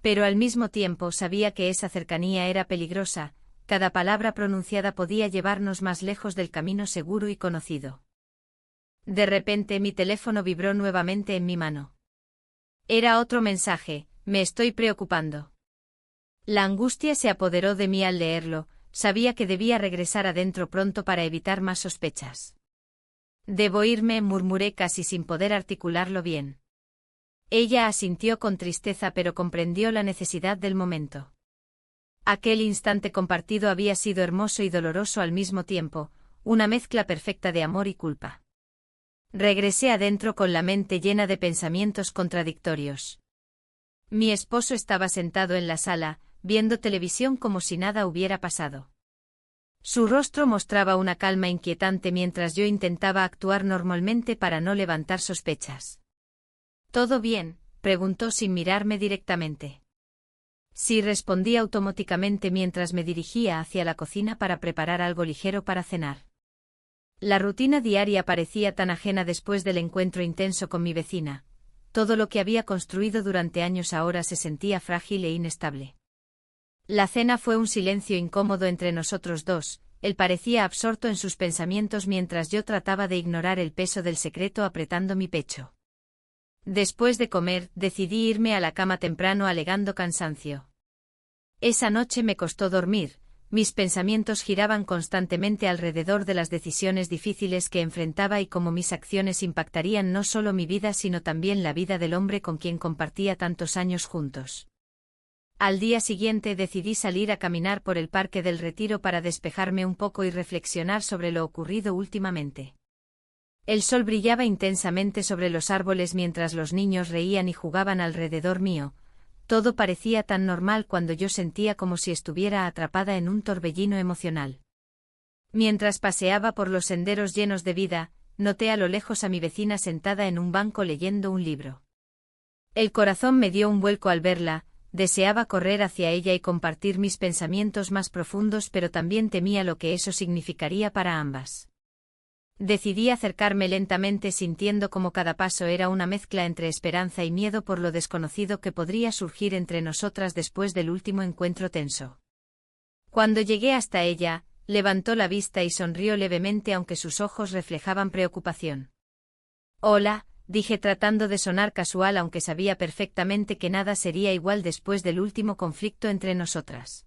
Pero al mismo tiempo sabía que esa cercanía era peligrosa, cada palabra pronunciada podía llevarnos más lejos del camino seguro y conocido. De repente mi teléfono vibró nuevamente en mi mano. Era otro mensaje: me estoy preocupando. La angustia se apoderó de mí al leerlo, sabía que debía regresar adentro pronto para evitar más sospechas. Debo irme, murmuré casi sin poder articularlo bien. Ella asintió con tristeza pero comprendió la necesidad del momento. Aquel instante compartido había sido hermoso y doloroso al mismo tiempo, una mezcla perfecta de amor y culpa. Regresé adentro con la mente llena de pensamientos contradictorios. Mi esposo estaba sentado en la sala, viendo televisión como si nada hubiera pasado. Su rostro mostraba una calma inquietante mientras yo intentaba actuar normalmente para no levantar sospechas. ¿Todo bien?, preguntó sin mirarme directamente. Sí, respondí automáticamente mientras me dirigía hacia la cocina para preparar algo ligero para cenar. La rutina diaria parecía tan ajena después del encuentro intenso con mi vecina. Todo lo que había construido durante años ahora se sentía frágil e inestable. La cena fue un silencio incómodo entre nosotros dos. Él parecía absorto en sus pensamientos mientras yo trataba de ignorar el peso del secreto apretando mi pecho. Después de comer, decidí irme a la cama temprano alegando cansancio. Esa noche me costó dormir, mis pensamientos giraban constantemente alrededor de las decisiones difíciles que enfrentaba y cómo mis acciones impactarían no solo mi vida sino también la vida del hombre con quien compartía tantos años juntos. Al día siguiente decidí salir a caminar por el Parque del Retiro para despejarme un poco y reflexionar sobre lo ocurrido últimamente. El sol brillaba intensamente sobre los árboles mientras los niños reían y jugaban alrededor mío. Todo parecía tan normal cuando yo sentía como si estuviera atrapada en un torbellino emocional. Mientras paseaba por los senderos llenos de vida, noté a lo lejos a mi vecina sentada en un banco leyendo un libro. El corazón me dio un vuelco al verla, deseaba correr hacia ella y compartir mis pensamientos más profundos, pero también temía lo que eso significaría para ambas. Decidí acercarme lentamente sintiendo como cada paso era una mezcla entre esperanza y miedo por lo desconocido que podría surgir entre nosotras después del último encuentro tenso. Cuando llegué hasta ella, levantó la vista y sonrió levemente aunque sus ojos reflejaban preocupación. «Hola», dije tratando de sonar casual aunque sabía perfectamente que nada sería igual después del último conflicto entre nosotras.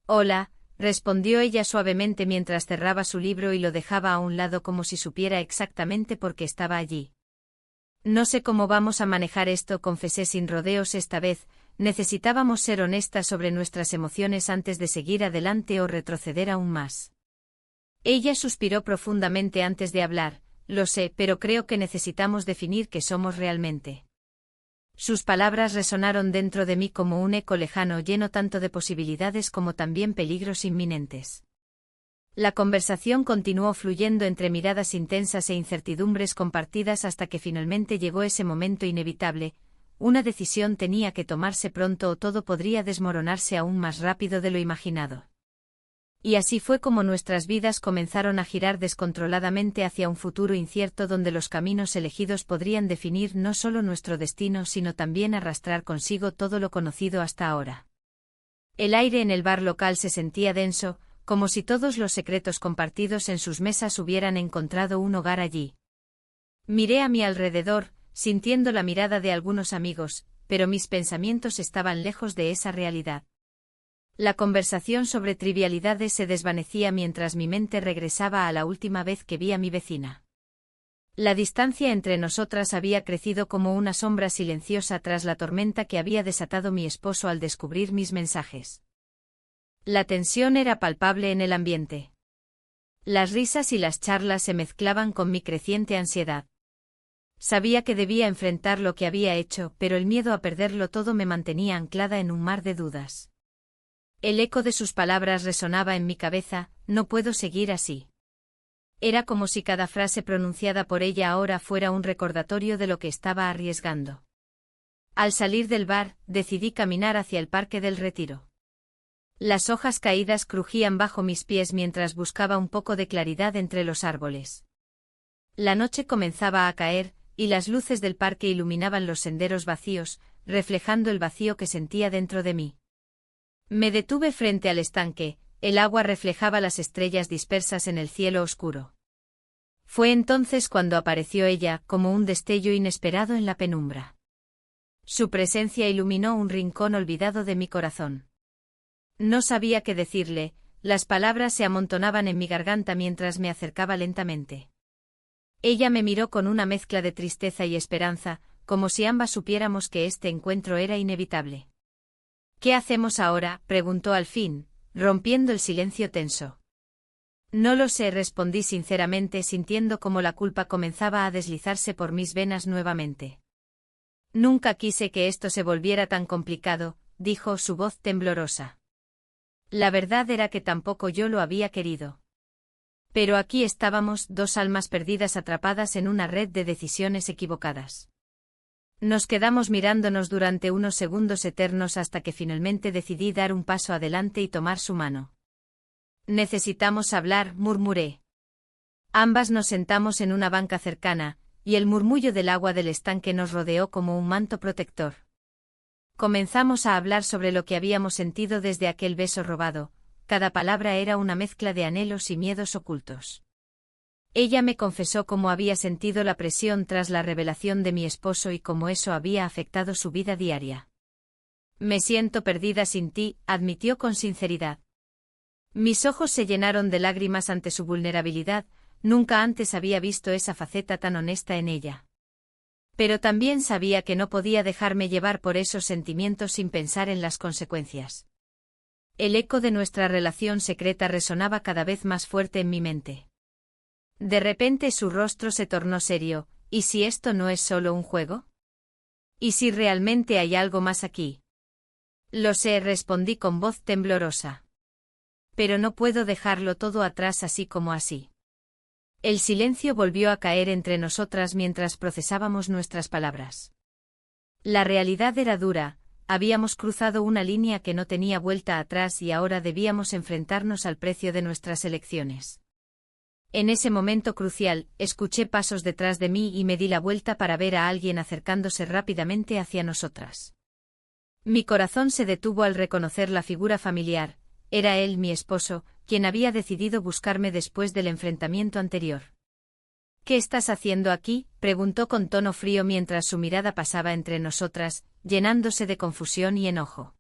«Hola», respondió ella suavemente mientras cerraba su libro y lo dejaba a un lado como si supiera exactamente por qué estaba allí. «No sé cómo vamos a manejar esto», confesé sin rodeos esta vez. Necesitábamos ser honestas sobre nuestras emociones antes de seguir adelante o retroceder aún más. Ella suspiró profundamente antes de hablar. «Lo sé, pero creo que necesitamos definir qué somos realmente». Sus palabras resonaron dentro de mí como un eco lejano lleno tanto de posibilidades como también peligros inminentes. La conversación continuó fluyendo entre miradas intensas e incertidumbres compartidas hasta que finalmente llegó ese momento inevitable. Una decisión tenía que tomarse pronto o todo podría desmoronarse aún más rápido de lo imaginado. Y así fue como nuestras vidas comenzaron a girar descontroladamente hacia un futuro incierto donde los caminos elegidos podrían definir no solo nuestro destino sino también arrastrar consigo todo lo conocido hasta ahora. El aire en el bar local se sentía denso, como si todos los secretos compartidos en sus mesas hubieran encontrado un hogar allí. Miré a mi alrededor, sintiendo la mirada de algunos amigos, pero mis pensamientos estaban lejos de esa realidad. La conversación sobre trivialidades se desvanecía mientras mi mente regresaba a la última vez que vi a mi vecina. La distancia entre nosotras había crecido como una sombra silenciosa tras la tormenta que había desatado mi esposo al descubrir mis mensajes. La tensión era palpable en el ambiente. Las risas y las charlas se mezclaban con mi creciente ansiedad. Sabía que debía enfrentar lo que había hecho, pero el miedo a perderlo todo me mantenía anclada en un mar de dudas. El eco de sus palabras resonaba en mi cabeza: no puedo seguir así. Era como si cada frase pronunciada por ella ahora fuera un recordatorio de lo que estaba arriesgando. Al salir del bar, decidí caminar hacia el Parque del Retiro. Las hojas caídas crujían bajo mis pies mientras buscaba un poco de claridad entre los árboles. La noche comenzaba a caer, y las luces del parque iluminaban los senderos vacíos, reflejando el vacío que sentía dentro de mí. Me detuve frente al estanque. El agua reflejaba las estrellas dispersas en el cielo oscuro. Fue entonces cuando apareció ella, como un destello inesperado en la penumbra. Su presencia iluminó un rincón olvidado de mi corazón. No sabía qué decirle, las palabras se amontonaban en mi garganta mientras me acercaba lentamente. Ella me miró con una mezcla de tristeza y esperanza, como si ambas supiéramos que este encuentro era inevitable. «¿Qué hacemos ahora?», preguntó al fin, rompiendo el silencio tenso. «No lo sé», respondí sinceramente, sintiendo como la culpa comenzaba a deslizarse por mis venas nuevamente. «Nunca quise que esto se volviera tan complicado», dijo, su voz temblorosa. La verdad era que tampoco yo lo había querido. Pero aquí estábamos, dos almas perdidas atrapadas en una red de decisiones equivocadas. Nos quedamos mirándonos durante unos segundos eternos hasta que finalmente decidí dar un paso adelante y tomar su mano. «Necesitamos hablar», murmuré. Ambas nos sentamos en una banca cercana, y el murmullo del agua del estanque nos rodeó como un manto protector. Comenzamos a hablar sobre lo que habíamos sentido desde aquel beso robado. Cada palabra era una mezcla de anhelos y miedos ocultos. Ella me confesó cómo había sentido la presión tras la revelación de mi esposo y cómo eso había afectado su vida diaria. «Me siento perdida sin ti», admitió con sinceridad. Mis ojos se llenaron de lágrimas ante su vulnerabilidad. Nunca antes había visto esa faceta tan honesta en ella. Pero también sabía que no podía dejarme llevar por esos sentimientos sin pensar en las consecuencias. El eco de nuestra relación secreta resonaba cada vez más fuerte en mi mente. De repente su rostro se tornó serio. ¿Y si esto no es solo un juego? ¿Y si realmente hay algo más aquí? Lo sé, respondí con voz temblorosa. Pero no puedo dejarlo todo atrás así como así. El silencio volvió a caer entre nosotras mientras procesábamos nuestras palabras. La realidad era dura. Habíamos cruzado una línea que no tenía vuelta atrás y ahora debíamos enfrentarnos al precio de nuestras elecciones. En ese momento crucial, escuché pasos detrás de mí y me di la vuelta para ver a alguien acercándose rápidamente hacia nosotras. Mi corazón se detuvo al reconocer la figura familiar. Era él, mi esposo, quien había decidido buscarme después del enfrentamiento anterior. «¿Qué estás haciendo aquí?», preguntó con tono frío mientras su mirada pasaba entre nosotras, llenándose de confusión y enojo.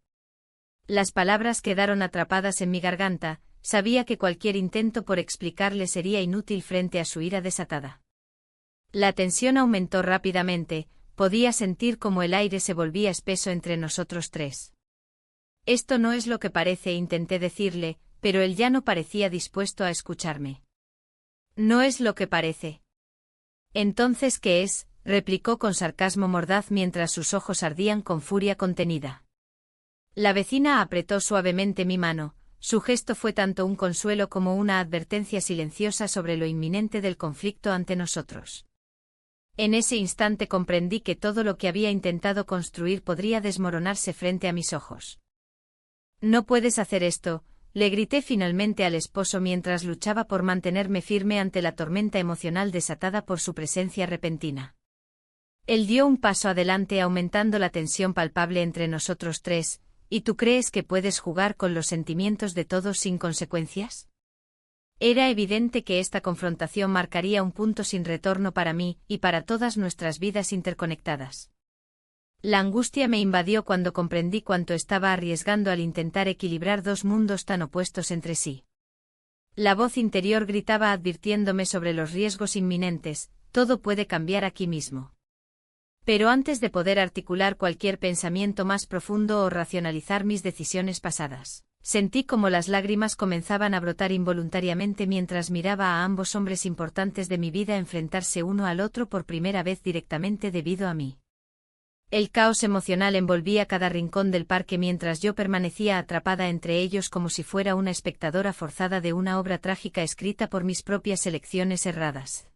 Las palabras quedaron atrapadas en mi garganta. Sabía que cualquier intento por explicarle sería inútil frente a su ira desatada. La tensión aumentó rápidamente. Podía sentir cómo el aire se volvía espeso entre nosotros tres. «Esto no es lo que parece», intenté decirle, pero él ya no parecía dispuesto a escucharme. «No es lo que parece». «¿Entonces qué es?», replicó con sarcasmo mordaz mientras sus ojos ardían con furia contenida. La vecina apretó suavemente mi mano. Su gesto fue tanto un consuelo como una advertencia silenciosa sobre lo inminente del conflicto ante nosotros. En ese instante comprendí que todo lo que había intentado construir podría desmoronarse frente a mis ojos. «No puedes hacer esto», le grité finalmente al esposo mientras luchaba por mantenerme firme ante la tormenta emocional desatada por su presencia repentina. Él dio un paso adelante aumentando la tensión palpable entre nosotros tres. ¿Y tú crees que puedes jugar con los sentimientos de todos sin consecuencias? Era evidente que esta confrontación marcaría un punto sin retorno para mí y para todas nuestras vidas interconectadas. La angustia me invadió cuando comprendí cuánto estaba arriesgando al intentar equilibrar dos mundos tan opuestos entre sí. La voz interior gritaba advirtiéndome sobre los riesgos inminentes: todo puede cambiar aquí mismo. Pero antes de poder articular cualquier pensamiento más profundo o racionalizar mis decisiones pasadas, sentí como las lágrimas comenzaban a brotar involuntariamente mientras miraba a ambos hombres importantes de mi vida enfrentarse uno al otro por primera vez directamente debido a mí. El caos emocional envolvía cada rincón del parque mientras yo permanecía atrapada entre ellos como si fuera una espectadora forzada de una obra trágica escrita por mis propias elecciones erradas.